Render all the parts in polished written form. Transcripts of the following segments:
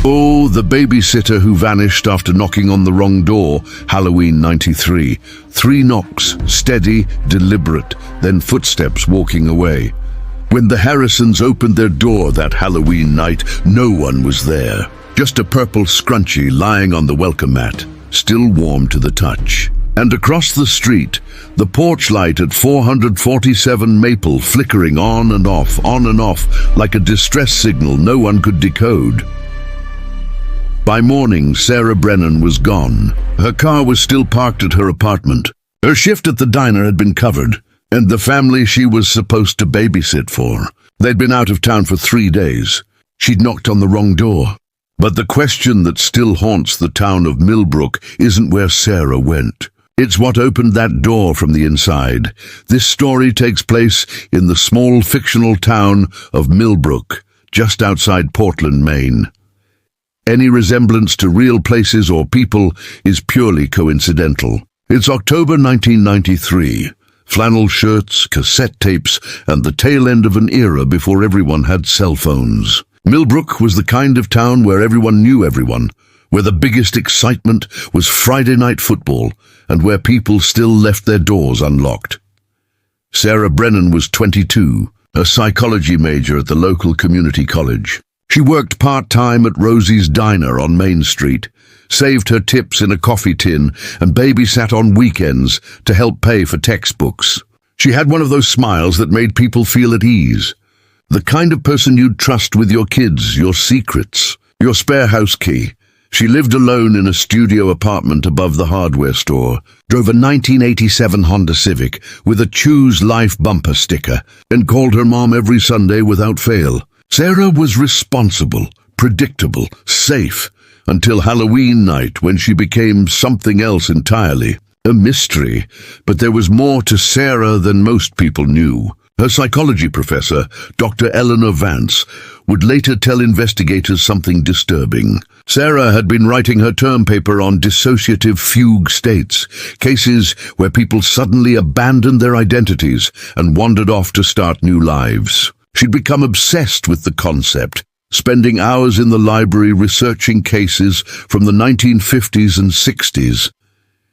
Oh, the babysitter who vanished after knocking on the wrong door, Halloween '93. 3 knocks, steady, deliberate, then footsteps walking away. When the Harrisons opened their door that Halloween night, no one was there. Just a purple scrunchie lying on the welcome mat, still warm to the touch. And across the street, the porch light at 447 Maple flickering on and off, like a distress signal no one could decode. By morning, Sarah Brennan was gone. Her car was still parked at her apartment. Her shift at the diner had been covered, and the family she was supposed to babysit for. They'd been out of town for 3 days. She'd knocked on the wrong door. But the question that still haunts the town of Millbrook isn't where Sarah went. It's what opened that door from the inside. This story takes place in the small fictional town of Millbrook, just outside Portland, Maine. Any resemblance to real places or people is purely coincidental. It's October 1993. Flannel shirts, cassette tapes, and the tail end of an era before everyone had cell phones. Millbrook was the kind of town where everyone knew everyone, where the biggest excitement was Friday night football, and where people still left their doors unlocked. Sarah Brennan was 22, a psychology major at the local community college. She worked part-time at Rosie's Diner on Main Street, saved her tips in a coffee tin, and babysat on weekends to help pay for textbooks. She had one of those smiles that made people feel at ease. The kind of person you'd trust with your kids, your secrets, your spare house key. She lived alone in a studio apartment above the hardware store, drove a 1987 Honda Civic with a Choose Life bumper sticker, and called her mom every Sunday without fail. Sarah was responsible, predictable, safe, until Halloween night when she became something else entirely. A mystery, but there was more to Sarah than most people knew. Her psychology professor, Dr. Eleanor Vance, would later tell investigators something disturbing. Sarah had been writing her term paper on dissociative fugue states, cases where people suddenly abandoned their identities and wandered off to start new lives. She'd become obsessed with the concept, spending hours in the library researching cases from the 1950s and 60s.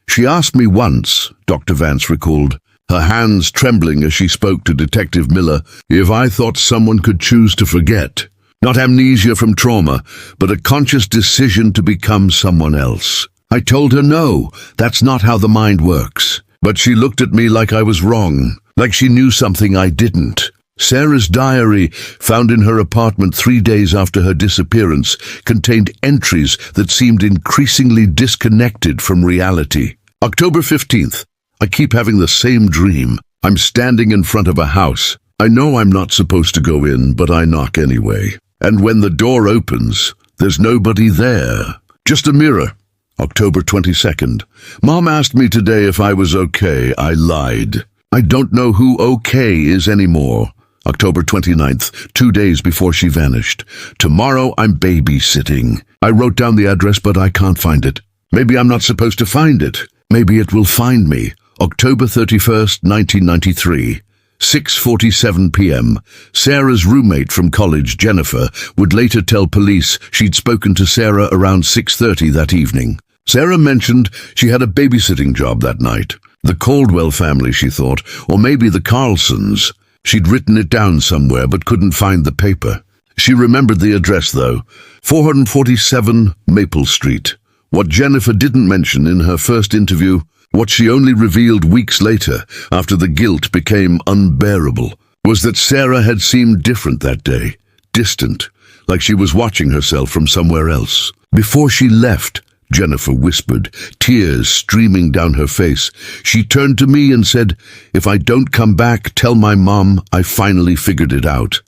She asked me once, Dr. Vance recalled, her hands trembling as she spoke to Detective Miller, if I thought someone could choose to forget. Not amnesia from trauma, but a conscious decision to become someone else. I told her no, that's not how the mind works. But she looked at me like I was wrong, like she knew something I didn't. Sarah's diary, found in her apartment 3 days after her disappearance, contained entries that seemed increasingly disconnected from reality. October 15th. I keep having the same dream. I'm standing in front of a house. I know I'm not supposed to go in, but I knock anyway. And when the door opens, there's nobody there. Just a mirror. October 22nd. Mom asked me today if I was okay. I lied. I don't know who okay is anymore. October 29th, 2 days before she vanished. Tomorrow I'm babysitting. I wrote down the address, but I can't find it. Maybe I'm not supposed to find it. Maybe it will find me. October 31st, 1993. 6:47 p.m. Sarah's roommate from college, Jennifer, would later tell police she'd spoken to Sarah around 6:30 that evening. Sarah mentioned she had a babysitting job that night. The Caldwell family, she thought, or maybe the Carlsons. She'd written it down somewhere but couldn't find the paper. She remembered the address, though. 447 Maple Street. What Jennifer didn't mention in her first interview, what she only revealed weeks later, after the guilt became unbearable, was that Sarah had seemed different that day, distant, like she was watching herself from somewhere else. Before she left, Jennifer whispered, tears streaming down her face, she turned to me and said, "If I don't come back, tell my mom I finally figured it out."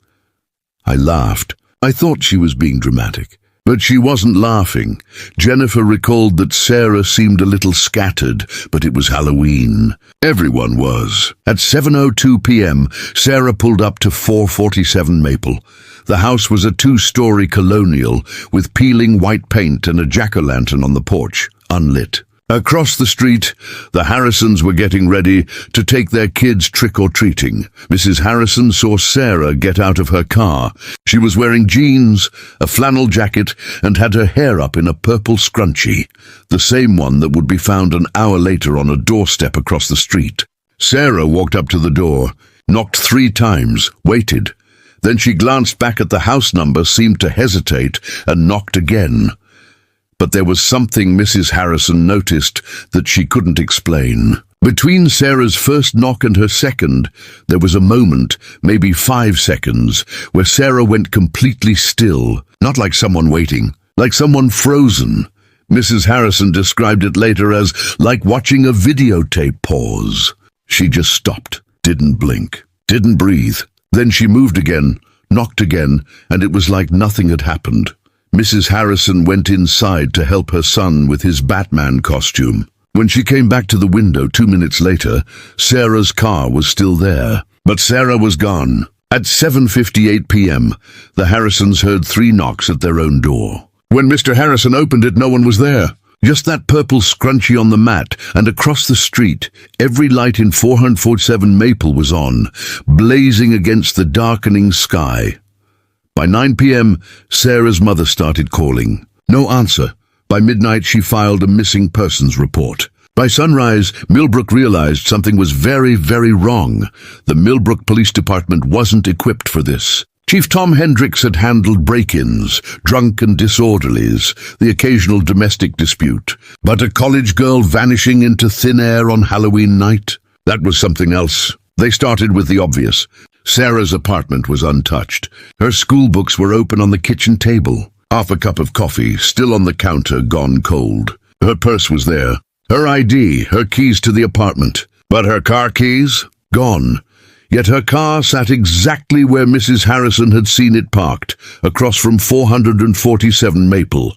I laughed. I thought she was being dramatic. But she wasn't laughing. Jennifer recalled that Sarah seemed a little scattered, but it was Halloween. Everyone was. At 7:02 p.m., Sarah pulled up to 447 Maple. The house was a 2-story colonial with peeling white paint and a jack-o'-lantern on the porch, unlit. Across the street, the Harrisons were getting ready to take their kids trick-or-treating. Mrs. Harrison saw Sarah get out of her car. She was wearing jeans, a flannel jacket, and had her hair up in a purple scrunchie, the same one that would be found an hour later on a doorstep across the street. Sarah walked up to the door, knocked 3 times, waited. Then she glanced back at the house number, seemed to hesitate, and knocked again. But there was something Mrs. Harrison noticed that she couldn't explain. Between Sarah's first knock and her second, there was a moment, maybe 5 seconds, where Sarah went completely still, not like someone waiting, like someone frozen. Mrs. Harrison described it later as like watching a videotape pause. She just stopped, didn't blink, didn't breathe. Then she moved again, knocked again, and it was like nothing had happened. Mrs. Harrison went inside to help her son with his Batman costume. When she came back to the window 2 minutes later, Sarah's car was still there. But Sarah was gone. At 7:58 p.m., the Harrisons heard 3 knocks at their own door. When Mr. Harrison opened it, no one was there. Just that purple scrunchie on the mat, and across the street, every light in 447 Maple was on, blazing against the darkening sky. By 9 p.m., Sarah's mother started calling. No answer. By midnight, she filed a missing persons report. By sunrise, Millbrook realized something was very, very wrong. The Millbrook Police Department wasn't equipped for this. Chief Tom Hendricks had handled break-ins, drunk and disorderlies, the occasional domestic dispute. But a college girl vanishing into thin air on Halloween night? That was something else. They started with the obvious. Sarah's apartment was untouched. Her school books were open on the kitchen table. Half a cup of coffee, still on the counter, gone cold. Her purse was there. Her ID, her keys to the apartment. But her car keys? Gone. Yet her car sat exactly where Mrs. Harrison had seen it parked, across from 447 Maple.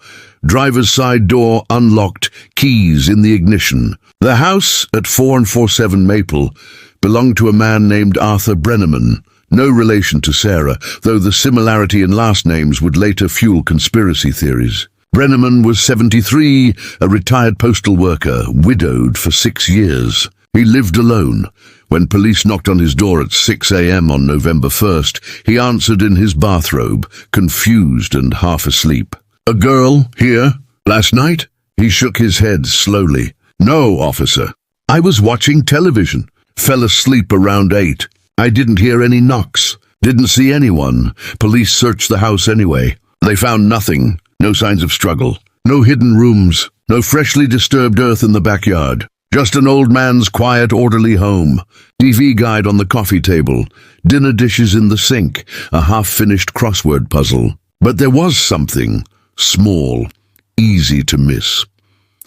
Driver's side door unlocked, keys in the ignition. The house at 447 Maple belonged to a man named Arthur Brenneman, no relation to Sarah, though the similarity in last names would later fuel conspiracy theories. Brenneman was 73, a retired postal worker, widowed for 6 years. He lived alone. When police knocked on his door at 6 a.m. on November 1st, he answered in his bathrobe, confused and half asleep. "A girl here? Last night?" He shook his head slowly. "No, officer. I was watching television. Fell asleep around 8. I didn't hear any knocks. Didn't see anyone. Police searched the house anyway. They found nothing. No signs of struggle. No hidden rooms. No freshly disturbed earth in the backyard. Just an old man's quiet, orderly home. TV guide on the coffee table. Dinner dishes in the sink. A half-finished crossword puzzle. But there was something. Small. Easy to miss.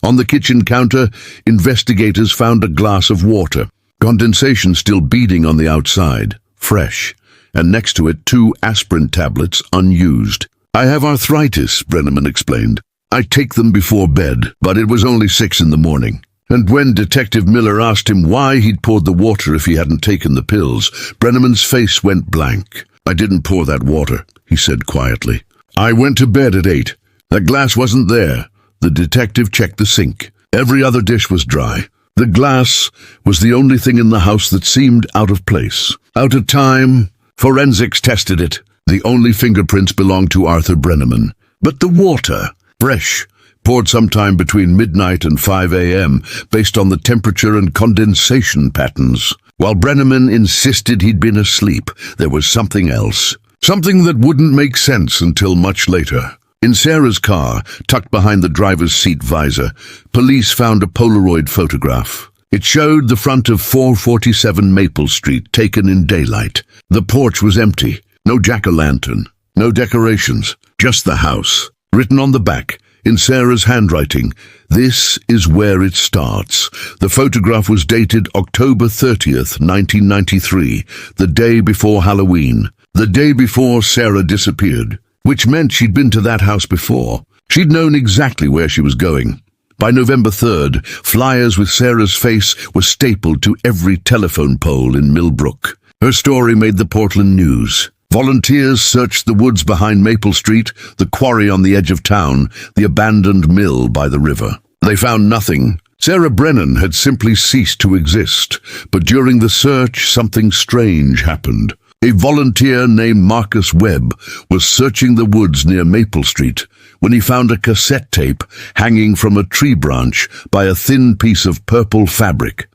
On the kitchen counter, investigators found a glass of water. Condensation still beading on the outside, fresh, and next to it 2 aspirin tablets unused. "I have arthritis," Brenneman explained. "I take them before bed, but it was only 6 in the morning." And when Detective Miller asked him why he'd poured the water if he hadn't taken the pills, Brenneman's face went blank. "I didn't pour that water," he said quietly. "I went to bed at 8. That glass wasn't there." The detective checked the sink. Every other dish was dry. The glass was the only thing in the house that seemed out of place. Out of time. Forensics tested it. The only fingerprints belonged to Arthur Brenneman. But the water, fresh, poured sometime between midnight and 5 a.m., based on the temperature and condensation patterns. While Brenneman insisted he'd been asleep, there was something else. Something that wouldn't make sense until much later. In Sarah's car, tucked behind the driver's seat visor, police found a Polaroid photograph. It showed the front of 447 Maple Street, taken in daylight. The porch was empty. No jack-o'-lantern. No decorations. Just the house. Written on the back, in Sarah's handwriting, "This is where it starts." The photograph was dated October 30th, 1993, the day before Halloween, the day before Sarah disappeared. Which meant she'd been to that house before. She'd known exactly where she was going. By November 3rd, flyers with Sarah's face were stapled to every telephone pole in Millbrook. Her story made the Portland news. Volunteers searched the woods behind Maple Street, the quarry on the edge of town, the abandoned mill by the river. They found nothing. Sarah Brennan had simply ceased to exist, but during the search, something strange happened. A volunteer named Marcus Webb was searching the woods near Maple Street when he found a cassette tape hanging from a tree branch by a thin piece of purple fabric,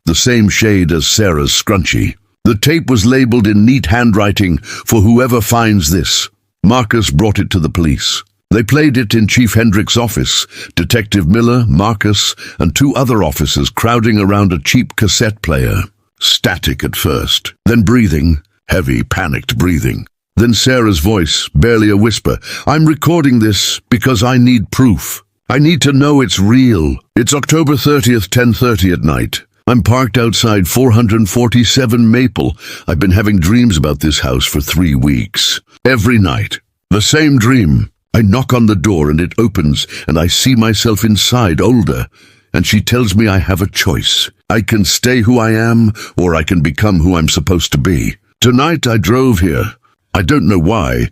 the same shade as Sarah's scrunchie. The tape was labeled in neat handwriting, "For whoever finds this." Marcus brought it to the police. They played it in Chief Hendrick's office, Detective Miller, Marcus, and 2 other officers crowding around a cheap cassette player. Static at first, then breathing, heavy, panicked breathing. Then Sarah's voice, barely a whisper. "I'm recording this because I need proof. I need to know it's real. It's October 30th, 10:30 at night. I'm parked outside 447 Maple. I've been having dreams about this house for 3 weeks. Every night. The same dream. I knock on the door and it opens and I see myself inside, older. And she tells me I have a choice. I can stay who I am or I can become who I'm supposed to be. Tonight I drove here. I don't know why.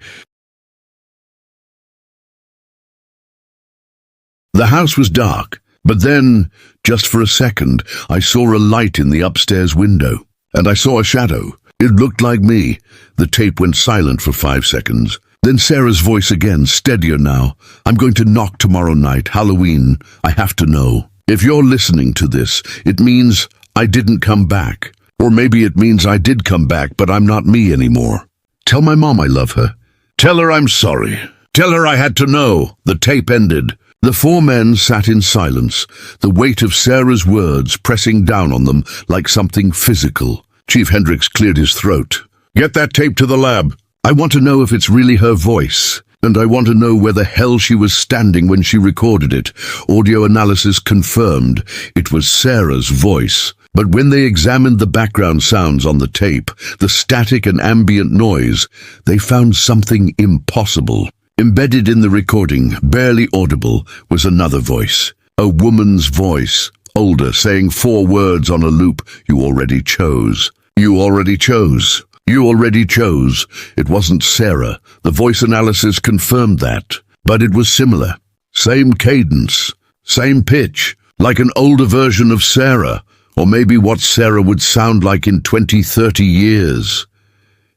The house was dark, but then, just for a second, I saw a light in the upstairs window, and I saw a shadow. It looked like me. The tape went silent for 5 seconds. Then Sarah's voice again, steadier now. "I'm going to knock tomorrow night, Halloween. I have to know. If you're listening to this, it means I didn't come back. Or maybe it means I did come back, but I'm not me anymore. Tell my mom I love her. Tell her I'm sorry. Tell her I had to know." The tape ended. The 4 men sat in silence, the weight of Sarah's words pressing down on them like something physical. Chief Hendricks cleared his throat. "Get that tape to the lab. I want to know if it's really her voice, and I want to know where the hell she was standing when she recorded it." Audio analysis confirmed it was Sarah's voice. But when they examined the background sounds on the tape, the static and ambient noise, they found something impossible. Embedded in the recording, barely audible, was another voice. A woman's voice, older, saying 4 words on a loop. "You already chose. You already chose. You already chose." It wasn't Sarah. The voice analysis confirmed that. But it was similar. Same cadence, same pitch, like an older version of Sarah. Or maybe what Sarah would sound like in 20-30 years.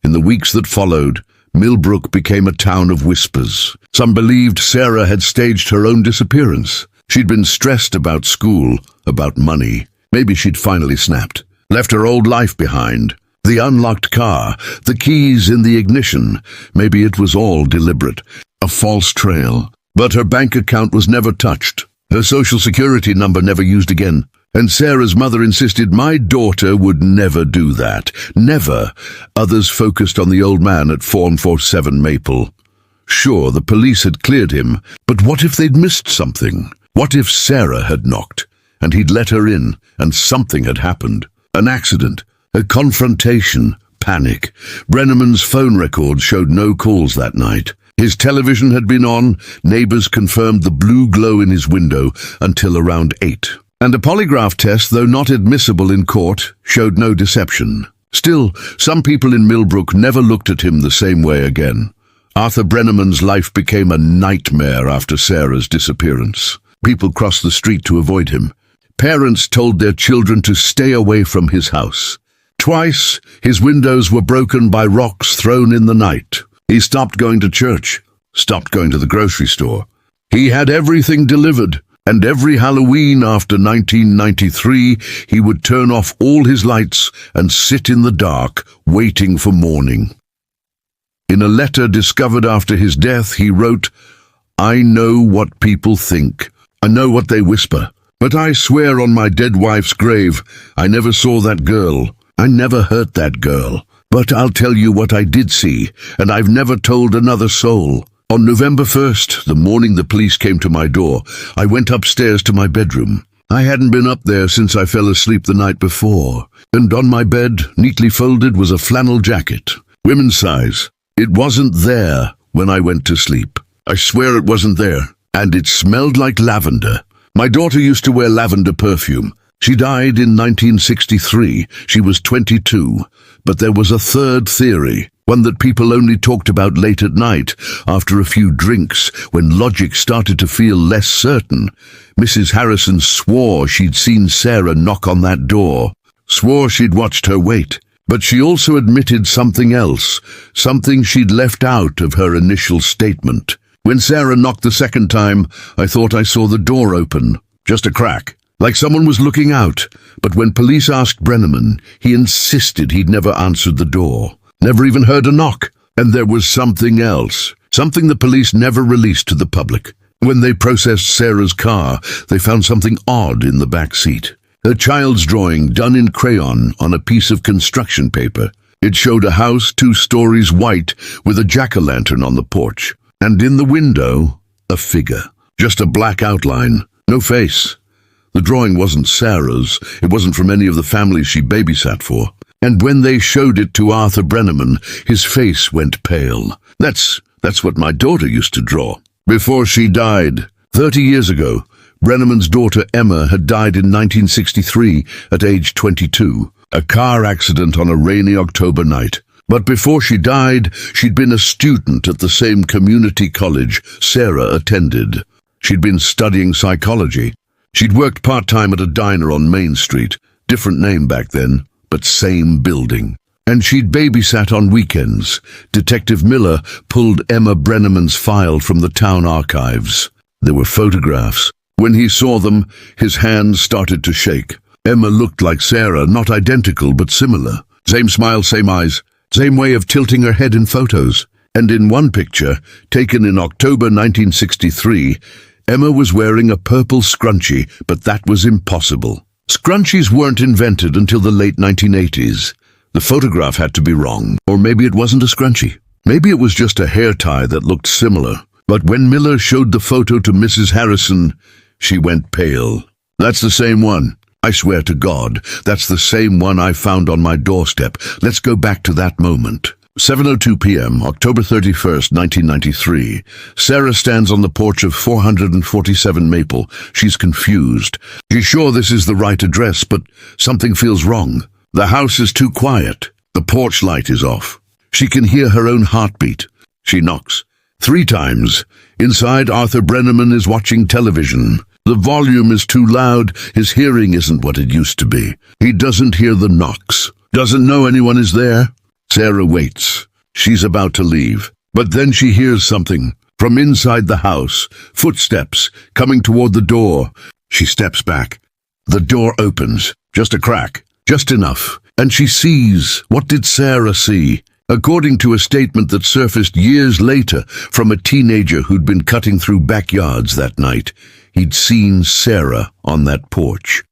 In the weeks that followed, Millbrook became a town of whispers. Some believed Sarah had staged her own disappearance. She'd been stressed about school, about money. Maybe she'd finally snapped, left her old life behind. The unlocked car, the keys in the ignition. Maybe it was all deliberate, a false trail. But her bank account was never touched. Her social security number never used again. And Sarah's mother insisted my daughter would never do that. Never. Others focused on the old man at 447 Maple. Sure, the police had cleared him, but what if they'd missed something? What if Sarah had knocked, and he'd let her in, and something had happened? An accident, a confrontation, panic. Brenneman's phone records showed no calls that night. His television had been on. Neighbors confirmed the blue glow in his window until around 8. And a polygraph test, though not admissible in court, showed no deception. Still, some people in Millbrook never looked at him the same way again. Arthur Brenneman's life became a nightmare after Sarah's disappearance. People crossed the street to avoid him. Parents told their children to stay away from his house. Twice, his windows were broken by rocks thrown in the night. He stopped going to church, stopped going to the grocery store. He had everything delivered. And every Halloween after 1993, he would turn off all his lights and sit in the dark, waiting for morning. In a letter discovered after his death, he wrote, "I know what people think. I know what they whisper. But I swear on my dead wife's grave, I never saw that girl. I never hurt that girl. But I'll tell you what I did see, and I've never told another soul." On November 1st, the morning the police came to my door, I went upstairs to my bedroom. I hadn't been up there since I fell asleep the night before, and on my bed, neatly folded, was a flannel jacket, women's size. It wasn't there when I went to sleep. I swear it wasn't there, and it smelled like lavender. My daughter used to wear lavender perfume. She died in 1963. She was 22. But there was a third theory, one that people only talked about late at night, after a few drinks, when logic started to feel less certain. Mrs. Harrison swore she'd seen Sarah knock on that door, swore she'd watched her wait. But she also admitted something else, something she'd left out of her initial statement. When Sarah knocked the second time, I thought I saw the door open, just a crack, like someone was looking out. But when police asked Brenneman, he insisted he'd never answered the door, never even heard a knock. And there was something else, something the police never released to the public. When they processed Sarah's car, they found something odd in the back seat. A child's drawing done in crayon on a piece of construction paper. It showed a house 2 stories white with a jack-o'-lantern on the porch. And in the window, a figure. Just a black outline, no face. The drawing wasn't Sarah's. It wasn't from any of the families she babysat for. And when they showed it to Arthur Brenneman, his face went pale. That's what my daughter used to draw. Before she died, 30 years ago, Brenneman's daughter Emma had died in 1963 at age 22, a car accident on a rainy October night. But before she died, she'd been a student at the same community college Sarah attended. She'd been studying psychology. She'd worked part-time at a diner on Main Street, different name back then, but same building. And she'd babysat on weekends. Detective Miller pulled Emma Brenneman's file from the town archives. There were photographs. When he saw them, his hands started to shake. Emma looked like Sarah, not identical but similar. Same smile, same eyes, same way of tilting her head in photos. And in one picture, taken in October 1963, Emma was wearing a purple scrunchie, but that was impossible. Scrunchies weren't invented until the late 1980s. The photograph had to be wrong, or maybe it wasn't a scrunchie. Maybe it was just a hair tie that looked similar. But when Miller showed the photo to Mrs. Harrison, she went pale. That's the same one. I swear to God, that's the same one I found on my doorstep. Let's go back to that moment. 7:02 p.m., October 31st, 1993. Sarah stands on the porch of 447 Maple. She's confused. She's sure this is the right address, but something feels wrong. The house is too quiet. The porch light is off. She can hear her own heartbeat. She knocks 3 times. Inside, Arthur Brenneman is watching television. The volume is too loud. His hearing isn't what it used to be. He doesn't hear the knocks. Doesn't know anyone is there. Sarah waits. She's about to leave. But then she hears something. From inside the house, footsteps coming toward the door. She steps back. The door opens. Just a crack. Just enough. And she sees. What did Sarah see? According to a statement that surfaced years later from a teenager who'd been cutting through backyards that night, he'd seen Sarah on that porch.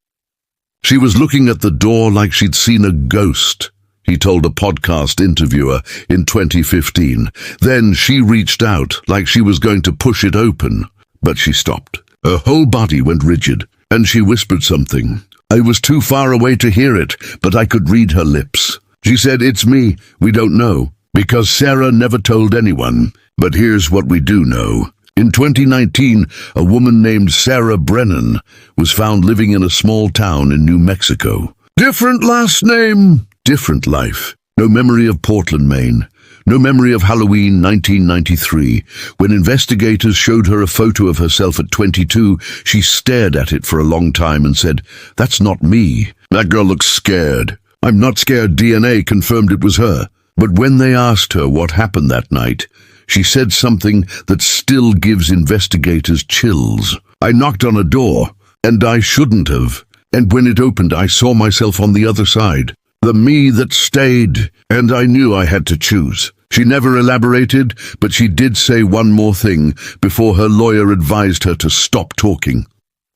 She was looking at the door like she'd seen a ghost, he told a podcast interviewer in 2015. Then she reached out like she was going to push it open, but she stopped. Her whole body went rigid, and she whispered something. I was too far away to hear it, but I could read her lips. She said, "It's me, we don't know," because Sarah never told anyone. But here's what we do know. In 2019, a woman named Sarah Brennan was found living in a small town in New Mexico. Different last name, different life. No memory of Portland, Maine. No memory of Halloween 1993. When investigators showed her a photo of herself at 22, she stared at it for a long time and said, "That's not me. That girl looks scared." "I'm not scared," DNA confirmed it was her. But when they asked her what happened that night, she said something that still gives investigators chills. "I knocked on a door, and I shouldn't have. And when it opened, I saw myself on the other side. The me that stayed, and I knew I had to choose." She never elaborated, but she did say one more thing before her lawyer advised her to stop talking.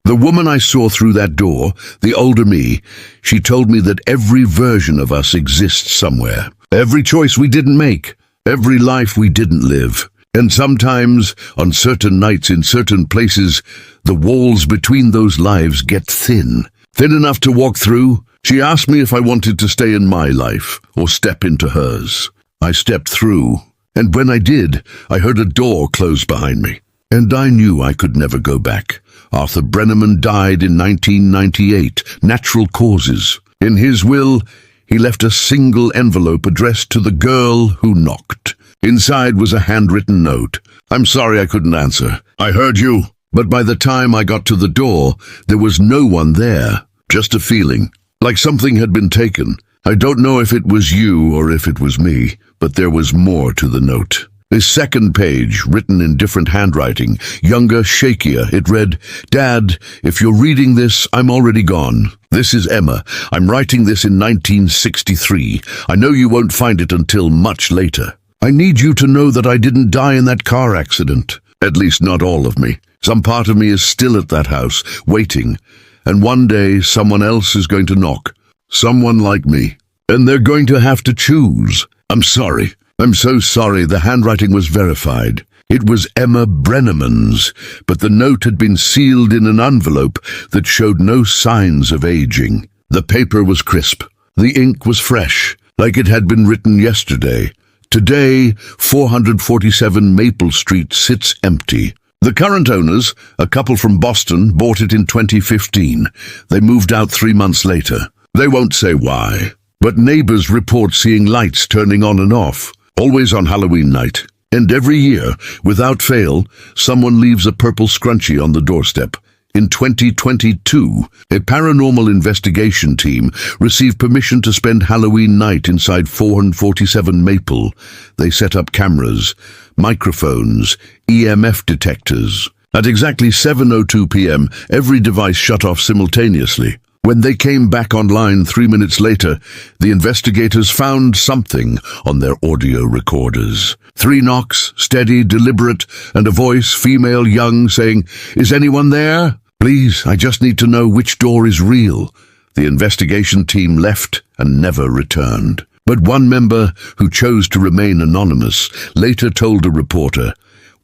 "The woman I saw through that door, the older me, she told me that every version of us exists somewhere. Every choice we didn't make, every life we didn't live. And sometimes, on certain nights in certain places, the walls between those lives get thin. Thin enough to walk through." She asked me if I wanted to stay in my life or step into hers. I stepped through, and when I did, I heard a door close behind me. And I knew I could never go back. Arthur Brenneman died in 1998, natural causes. In his will, he left a single envelope addressed to the girl who knocked. Inside was a handwritten note. "I'm sorry I couldn't answer. I heard you. But by the time I got to the door, there was no one there. Just a feeling, like something had been taken. I don't know if it was you or if it was me, but there was more to the note." A second page, written in different handwriting, younger, shakier, it read, "Dad, if you're reading this, I'm already gone. This is Emma. I'm writing this in 1963. I know you won't find it until much later. I need you to know that I didn't die in that car accident. At least not all of me. Some part of me is still at that house, waiting. And one day, someone else is going to knock. Someone like me. And they're going to have to choose. I'm sorry. I'm so sorry. The handwriting was verified. It was Emma Brenneman's, but the note had been sealed in an envelope that showed no signs of aging. The paper was crisp. The ink was fresh, like it had been written yesterday. Today, 447 Maple Street sits empty. The current owners, a couple from Boston, bought it in 2015. They moved out 3 months later. They won't say why, but neighbors report seeing lights turning on and off, always on Halloween night. And every year, without fail, someone leaves a purple scrunchie on the doorstep. In 2022, a paranormal investigation team received permission to spend Halloween night inside 447 Maple. They set up cameras, microphones, EMF detectors. At exactly 7:02 p.m., every device shut off simultaneously. When they came back online 3 minutes later, the investigators found something on their audio recorders. 3 knocks, steady, deliberate, and a voice, female, young, saying, "Is anyone there? Please, I just need to know which door is real." The investigation team left and never returned. But one member, who chose to remain anonymous, later told a reporter,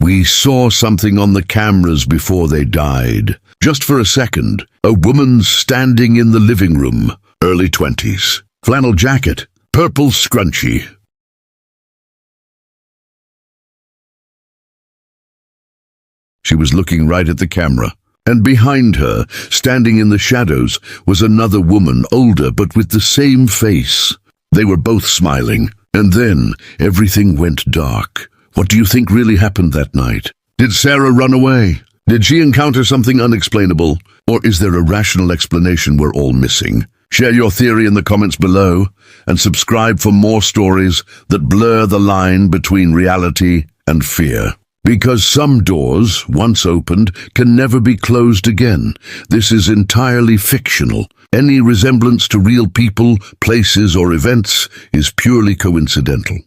"We saw something on the cameras before they died. Just for a second, a woman standing in the living room, early 20s, flannel jacket, purple scrunchie." She was looking right at the camera, and behind her, standing in the shadows, was another woman, older but with the same face. They were both smiling, and then everything went dark. What do you think really happened that night? Did Sarah run away? Did she encounter something unexplainable? Or is there a rational explanation we're all missing? Share your theory in the comments below, and subscribe for more stories that blur the line between reality and fear. Because some doors, once opened, can never be closed again. This is entirely fictional. Any resemblance to real people, places, or events is purely coincidental.